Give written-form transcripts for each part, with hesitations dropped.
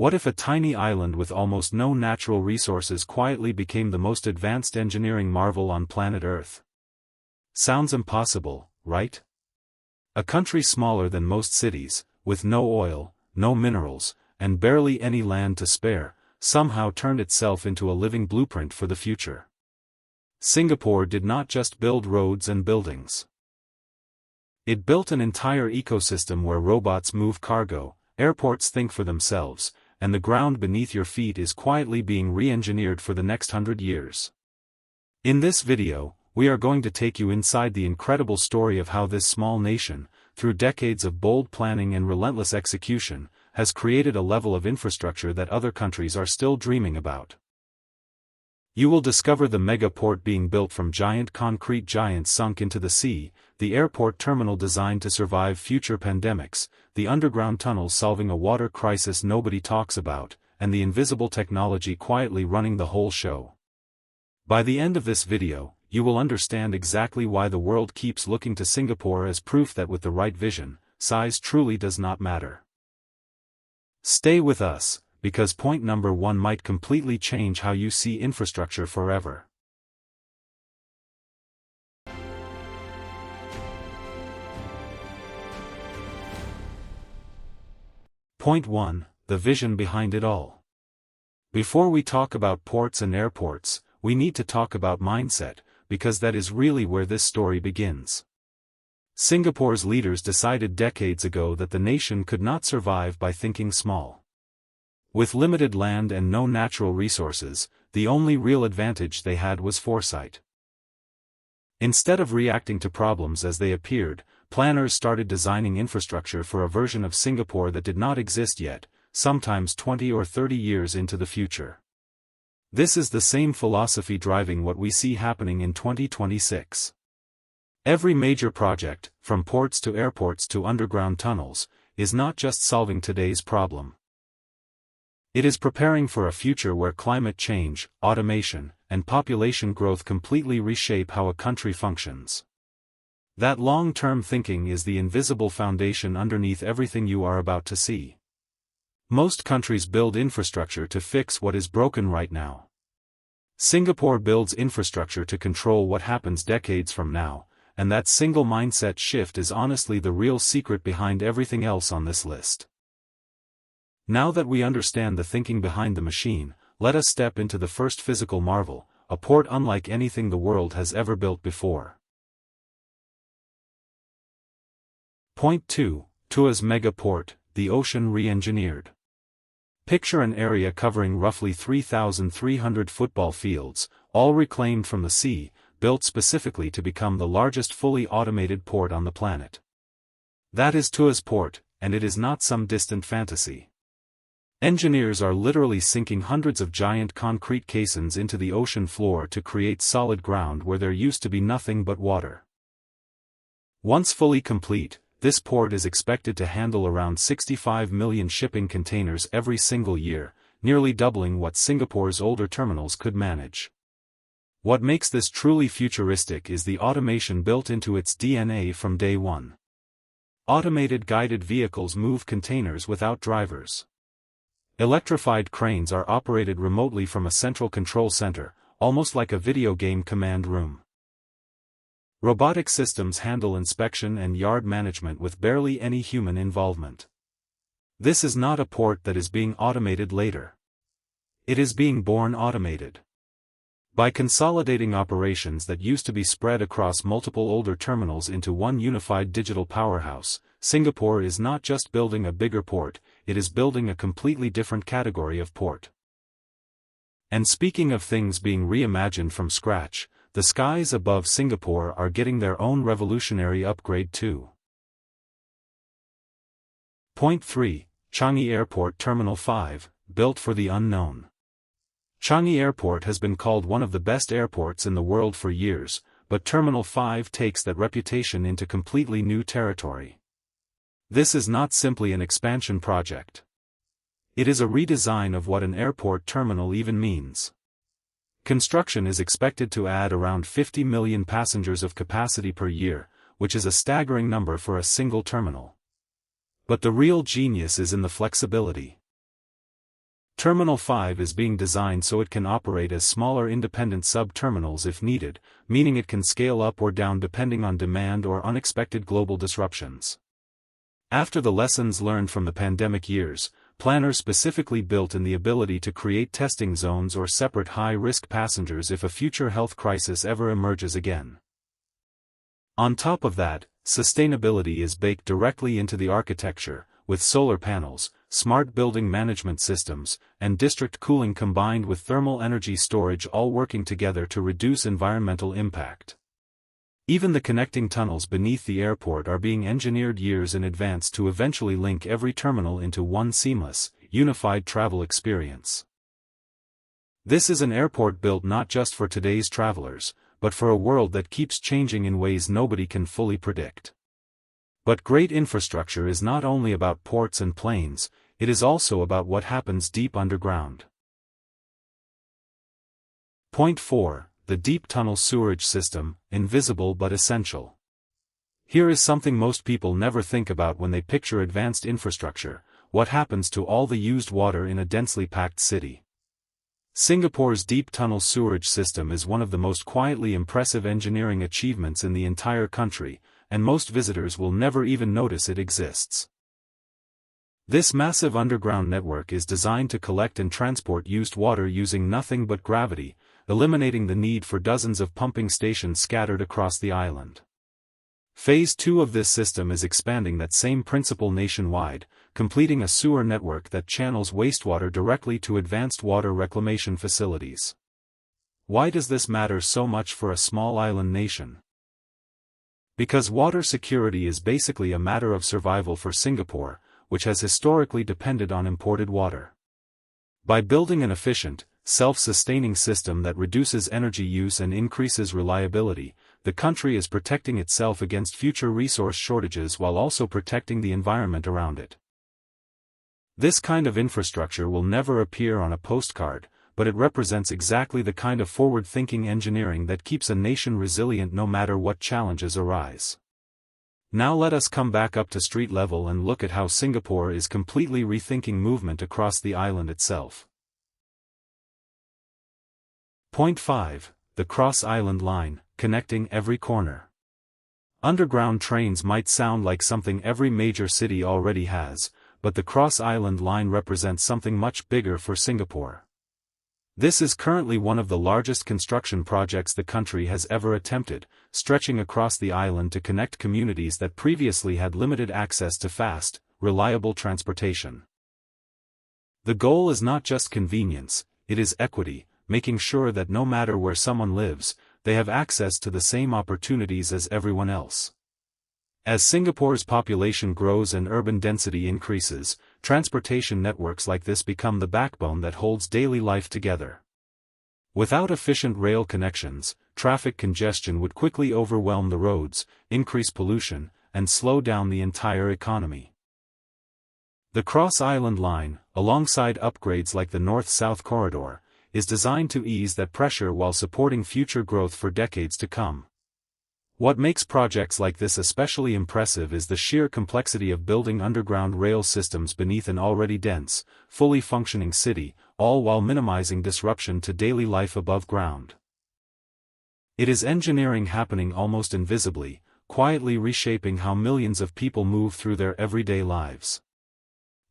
What if a tiny island with almost no natural resources quietly became the most advanced engineering marvel on planet Earth? Sounds impossible, right? A country smaller than most cities, with no oil, no minerals, and barely any land to spare, somehow turned itself into a living blueprint for the future. Singapore did not just build roads and buildings. It built an entire ecosystem where robots move cargo, airports think for themselves, and the ground beneath your feet is quietly being re-engineered for the next 100 years. In this video, we are going to take you inside the incredible story of how this small nation, through decades of bold planning and relentless execution, has created a level of infrastructure that other countries are still dreaming about. You will discover the mega port being built from giant concrete giants sunk into the sea, the airport terminal designed to survive future pandemics, the underground tunnels solving a water crisis nobody talks about, and the invisible technology quietly running the whole show. By the end of this video, you will understand exactly why the world keeps looking to Singapore as proof that with the right vision, size truly does not matter. Stay with us, because point number 1 might completely change how you see infrastructure forever. Point 1, the vision behind it all. Before we talk about ports and airports, we need to talk about mindset, because that is really where this story begins. Singapore's leaders decided decades ago that the nation could not survive by thinking small. With limited land and no natural resources, the only real advantage they had was foresight. Instead of reacting to problems as they appeared, planners started designing infrastructure for a version of Singapore that did not exist yet, sometimes 20 or 30 years into the future. This is the same philosophy driving what we see happening in 2026. Every major project, from ports to airports to underground tunnels, is not just solving today's problem. It is preparing for a future where climate change, automation, and population growth completely reshape how a country functions. That long-term thinking is the invisible foundation underneath everything you are about to see. Most countries build infrastructure to fix what is broken right now. Singapore builds infrastructure to control what happens decades from now, and that single mindset shift is honestly the real secret behind everything else on this list. Now that we understand the thinking behind the machine, let us step into the first physical marvel, a port unlike anything the world has ever built before. Point 2, Tuas Mega Port, the ocean re-engineered. Picture an area covering roughly 3,300 football fields, all reclaimed from the sea, built specifically to become the largest fully automated port on the planet. That is Tuas Port, and it is not some distant fantasy. Engineers are literally sinking hundreds of giant concrete caissons into the ocean floor to create solid ground where there used to be nothing but water. Once fully complete, this port is expected to handle around 65 million shipping containers every single year, nearly doubling what Singapore's older terminals could manage. What makes this truly futuristic is the automation built into its DNA from day one. Automated guided vehicles move containers without drivers. Electrified cranes are operated remotely from a central control center, almost like a video game command room. Robotic systems handle inspection and yard management with barely any human involvement. This is not a port that is being automated later. It is being born automated. By consolidating operations that used to be spread across multiple older terminals into one unified digital powerhouse, Singapore is not just building a bigger port, it is building a completely different category of port. And speaking of things being reimagined from scratch, the skies above Singapore are getting their own revolutionary upgrade too. Point 3, Changi Airport Terminal 5, built for the unknown. Changi Airport has been called one of the best airports in the world for years, but Terminal 5 takes that reputation into completely new territory. This is not simply an expansion project. It is a redesign of what an airport terminal even means. Construction is expected to add around 50 million passengers of capacity per year, which is a staggering number for a single terminal. But the real genius is in the flexibility. Terminal 5 is being designed so it can operate as smaller independent sub-terminals if needed, meaning it can scale up or down depending on demand or unexpected global disruptions. After the lessons learned from the pandemic years, planners specifically built in the ability to create testing zones or separate high-risk passengers if a future health crisis ever emerges again. On top of that, sustainability is baked directly into the architecture, with solar panels, smart building management systems, and district cooling combined with thermal energy storage all working together to reduce environmental impact. Even the connecting tunnels beneath the airport are being engineered years in advance to eventually link every terminal into one seamless, unified travel experience. This is an airport built not just for today's travelers, but for a world that keeps changing in ways nobody can fully predict. But great infrastructure is not only about ports and planes, it is also about what happens deep underground. Point 4. The deep tunnel sewerage system, invisible but essential. Here is something most people never think about when they picture advanced infrastructure: what happens to all the used water in a densely packed city. Singapore's deep tunnel sewerage system is one of the most quietly impressive engineering achievements in the entire country, and most visitors will never even notice it exists. This massive underground network is designed to collect and transport used water using nothing but gravity, eliminating the need for dozens of pumping stations scattered across the island. Phase 2 of this system is expanding that same principle nationwide, completing a sewer network that channels wastewater directly to advanced water reclamation facilities. Why does this matter so much for a small island nation? Because water security is basically a matter of survival for Singapore, which has historically depended on imported water. By building an efficient, self-sustaining system that reduces energy use and increases reliability, the country is protecting itself against future resource shortages while also protecting the environment around it. This kind of infrastructure will never appear on a postcard, but it represents exactly the kind of forward-thinking engineering that keeps a nation resilient no matter what challenges arise. Now let us come back up to street level and look at how Singapore is completely rethinking movement across the island itself. Point 5. The Cross-Island Line, connecting every corner. Underground trains might sound like something every major city already has, but the Cross-Island Line represents something much bigger for Singapore. This is currently one of the largest construction projects the country has ever attempted, stretching across the island to connect communities that previously had limited access to fast, reliable transportation. The goal is not just convenience, it is equity, making sure that no matter where someone lives, they have access to the same opportunities as everyone else. As Singapore's population grows and urban density increases, transportation networks like this become the backbone that holds daily life together. Without efficient rail connections, traffic congestion would quickly overwhelm the roads, increase pollution, and slow down the entire economy. The Cross-Island Line, alongside upgrades like the North-South Corridor, is designed to ease that pressure while supporting future growth for decades to come. What makes projects like this especially impressive is the sheer complexity of building underground rail systems beneath an already dense, fully functioning city, all while minimizing disruption to daily life above ground. It is engineering happening almost invisibly, quietly reshaping how millions of people move through their everyday lives.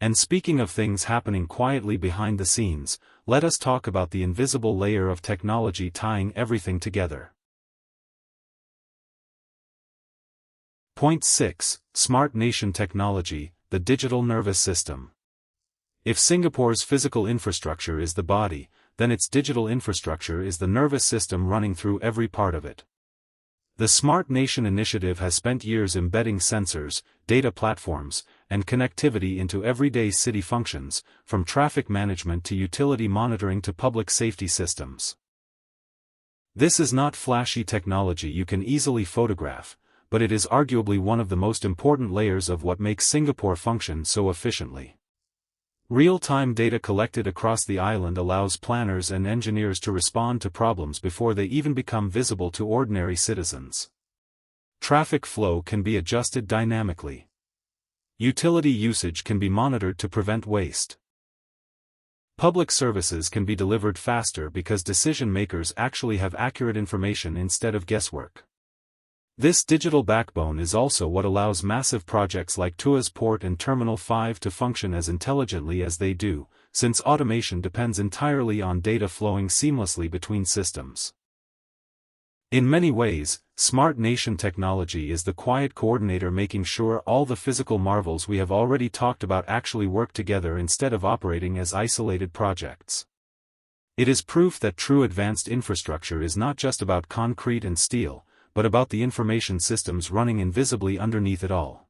And speaking of things happening quietly behind the scenes, let us talk about the invisible layer of technology tying everything together. Point 6. Smart Nation Technology, the digital nervous system. If Singapore's physical infrastructure is the body, then its digital infrastructure is the nervous system running through every part of it. The Smart Nation initiative has spent years embedding sensors, data platforms, and connectivity into everyday city functions, from traffic management to utility monitoring to public safety systems. This is not flashy technology you can easily photograph, but it is arguably one of the most important layers of what makes Singapore function so efficiently. Real-time data collected across the island allows planners and engineers to respond to problems before they even become visible to ordinary citizens. Traffic flow can be adjusted dynamically. Utility usage can be monitored to prevent waste. Public services can be delivered faster because decision makers actually have accurate information instead of guesswork. This digital backbone is also what allows massive projects like Tuas Port and Terminal 5 to function as intelligently as they do, since automation depends entirely on data flowing seamlessly between systems. In many ways, smart nation technology is the quiet coordinator making sure all the physical marvels we have already talked about actually work together instead of operating as isolated projects. It is proof that true advanced infrastructure is not just about concrete and steel, but about the information systems running invisibly underneath it all.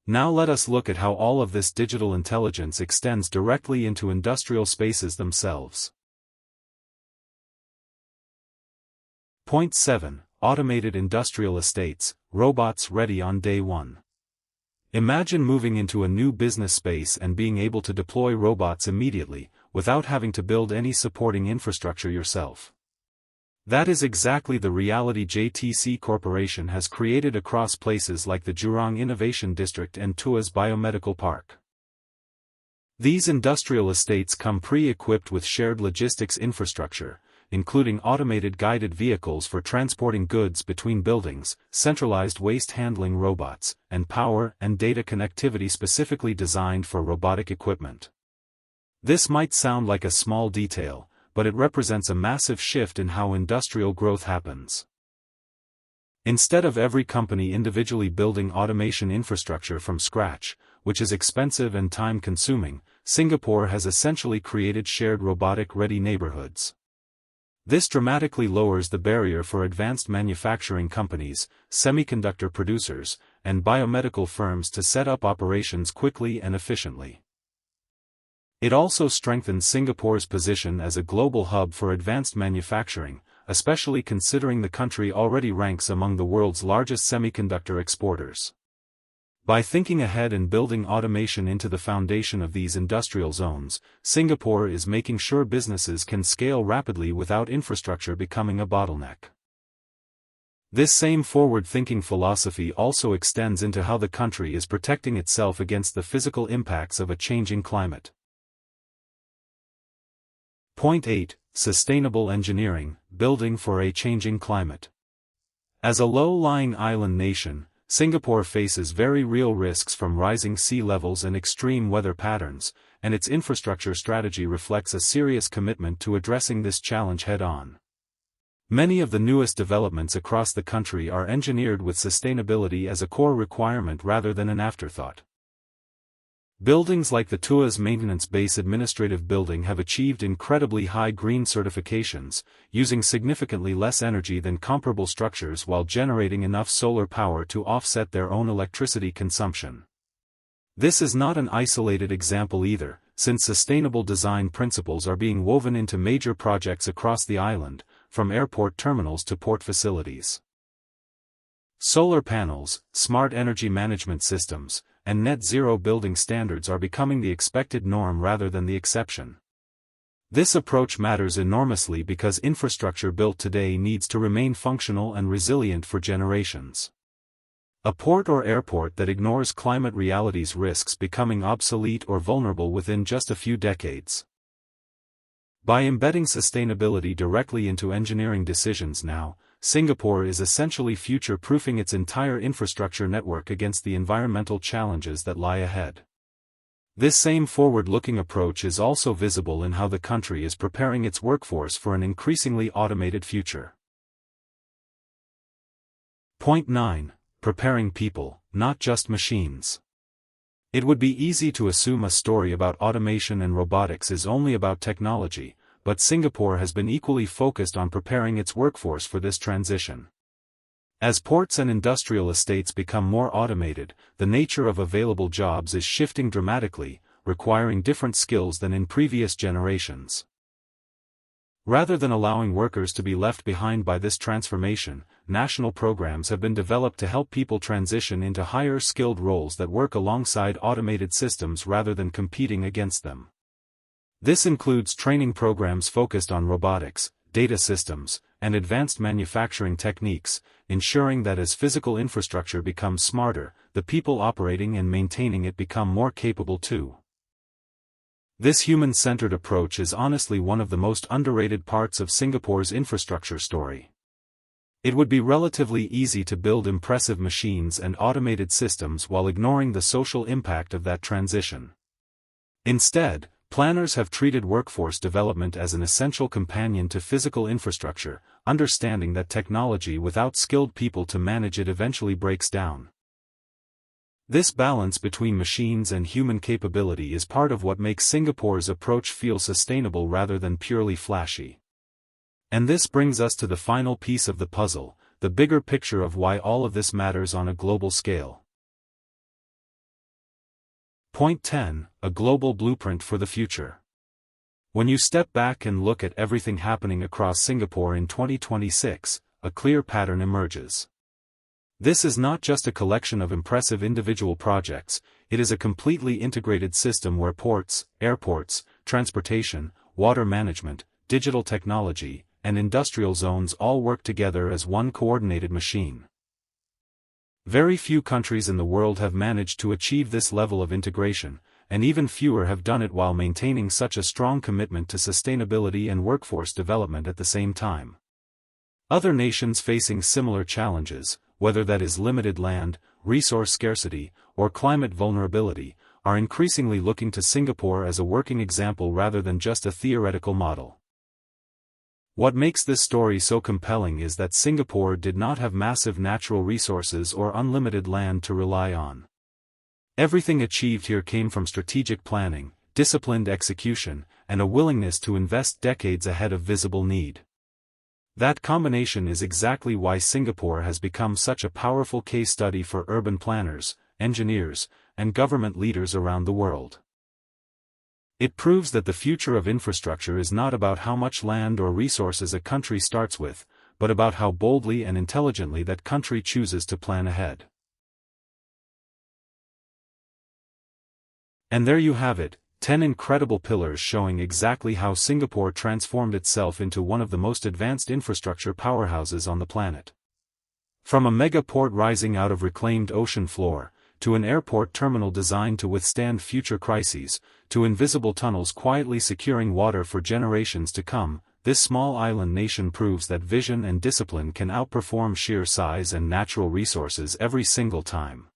Now let us look at how all of this digital intelligence extends directly into industrial spaces themselves. Point 7. Automated industrial estates, robots ready on day one. Imagine moving into a new business space and being able to deploy robots immediately, without having to build any supporting infrastructure yourself. That is exactly the reality JTC Corporation has created across places like the Jurong Innovation District and Tuas Biomedical Park. These industrial estates come pre-equipped with shared logistics infrastructure, including automated guided vehicles for transporting goods between buildings, centralized waste handling robots, and power and data connectivity specifically designed for robotic equipment. This might sound like a small detail, but it represents a massive shift in how industrial growth happens. Instead of every company individually building automation infrastructure from scratch, which is expensive and time-consuming, Singapore has essentially created shared robotic-ready neighborhoods. This dramatically lowers the barrier for advanced manufacturing companies, semiconductor producers, and biomedical firms to set up operations quickly and efficiently. It also strengthens Singapore's position as a global hub for advanced manufacturing, especially considering the country already ranks among the world's largest semiconductor exporters. By thinking ahead and building automation into the foundation of these industrial zones, Singapore is making sure businesses can scale rapidly without infrastructure becoming a bottleneck. This same forward-thinking philosophy also extends into how the country is protecting itself against the physical impacts of a changing climate. Point 8. Sustainable engineering, building for a changing climate. As a low-lying island nation, Singapore faces very real risks from rising sea levels and extreme weather patterns, and its infrastructure strategy reflects a serious commitment to addressing this challenge head-on. Many of the newest developments across the country are engineered with sustainability as a core requirement rather than an afterthought. Buildings like the Tuas Maintenance Base Administrative Building have achieved incredibly high green certifications, using significantly less energy than comparable structures while generating enough solar power to offset their own electricity consumption. This is not an isolated example either, since sustainable design principles are being woven into major projects across the island, from airport terminals to port facilities. Solar panels, smart energy management systems, and net-zero building standards are becoming the expected norm rather than the exception. This approach matters enormously because infrastructure built today needs to remain functional and resilient for generations. A port or airport that ignores climate realities risks becoming obsolete or vulnerable within just a few decades. By embedding sustainability directly into engineering decisions now, Singapore is essentially future-proofing its entire infrastructure network against the environmental challenges that lie ahead. This same forward-looking approach is also visible in how the country is preparing its workforce for an increasingly automated future. Point 9. Preparing people, not just machines. It would be easy to assume a story about automation and robotics is only about technology, but Singapore has been equally focused on preparing its workforce for this transition. As ports and industrial estates become more automated, the nature of available jobs is shifting dramatically, requiring different skills than in previous generations. Rather than allowing workers to be left behind by this transformation, national programs have been developed to help people transition into higher skilled roles that work alongside automated systems rather than competing against them. This includes training programs focused on robotics, data systems, and advanced manufacturing techniques, ensuring that as physical infrastructure becomes smarter, the people operating and maintaining it become more capable too. This human-centered approach is honestly one of the most underrated parts of Singapore's infrastructure story. It would be relatively easy to build impressive machines and automated systems while ignoring the social impact of that transition. Instead, planners have treated workforce development as an essential companion to physical infrastructure, understanding that technology without skilled people to manage it eventually breaks down. This balance between machines and human capability is part of what makes Singapore's approach feel sustainable rather than purely flashy. And this brings us to the final piece of the puzzle, the bigger picture of why all of this matters on a global scale. Point 10. A global blueprint for the future. When you step back and look at everything happening across Singapore in 2026, a clear pattern emerges. This is not just a collection of impressive individual projects, it is a completely integrated system where ports, airports, transportation, water management, digital technology, and industrial zones all work together as one coordinated machine. Very few countries in the world have managed to achieve this level of integration, and even fewer have done it while maintaining such a strong commitment to sustainability and workforce development at the same time. Other nations facing similar challenges, whether that is limited land, resource scarcity, or climate vulnerability, are increasingly looking to Singapore as a working example rather than just a theoretical model. What makes this story so compelling is that Singapore did not have massive natural resources or unlimited land to rely on. Everything achieved here came from strategic planning, disciplined execution, and a willingness to invest decades ahead of visible need. That combination is exactly why Singapore has become such a powerful case study for urban planners, engineers, and government leaders around the world. It proves that the future of infrastructure is not about how much land or resources a country starts with, but about how boldly and intelligently that country chooses to plan ahead. And there you have it, 10 incredible pillars showing exactly how Singapore transformed itself into one of the most advanced infrastructure powerhouses on the planet. From a mega port rising out of reclaimed ocean floor, to an airport terminal designed to withstand future crises, to invisible tunnels quietly securing water for generations to come, this small island nation proves that vision and discipline can outperform sheer size and natural resources every single time.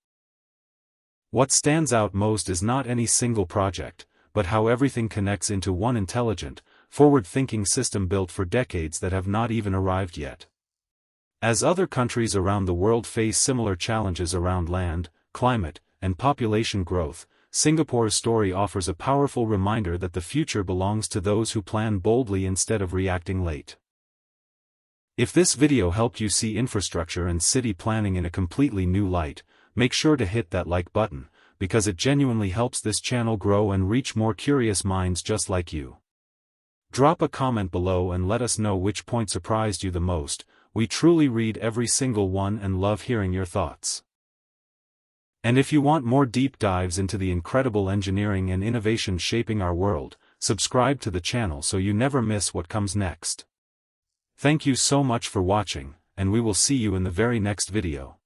What stands out most is not any single project, but how everything connects into one intelligent, forward-thinking system built for decades that have not even arrived yet. As other countries around the world face similar challenges around land, climate, and population growth, Singapore's story offers a powerful reminder that the future belongs to those who plan boldly instead of reacting late. If this video helped you see infrastructure and city planning in a completely new light, make sure to hit that like button, because it genuinely helps this channel grow and reach more curious minds just like you. Drop a comment below and let us know which point surprised you the most. We truly read every single one and love hearing your thoughts. And if you want more deep dives into the incredible engineering and innovation shaping our world, subscribe to the channel so you never miss what comes next. Thank you so much for watching, and we will see you in the very next video.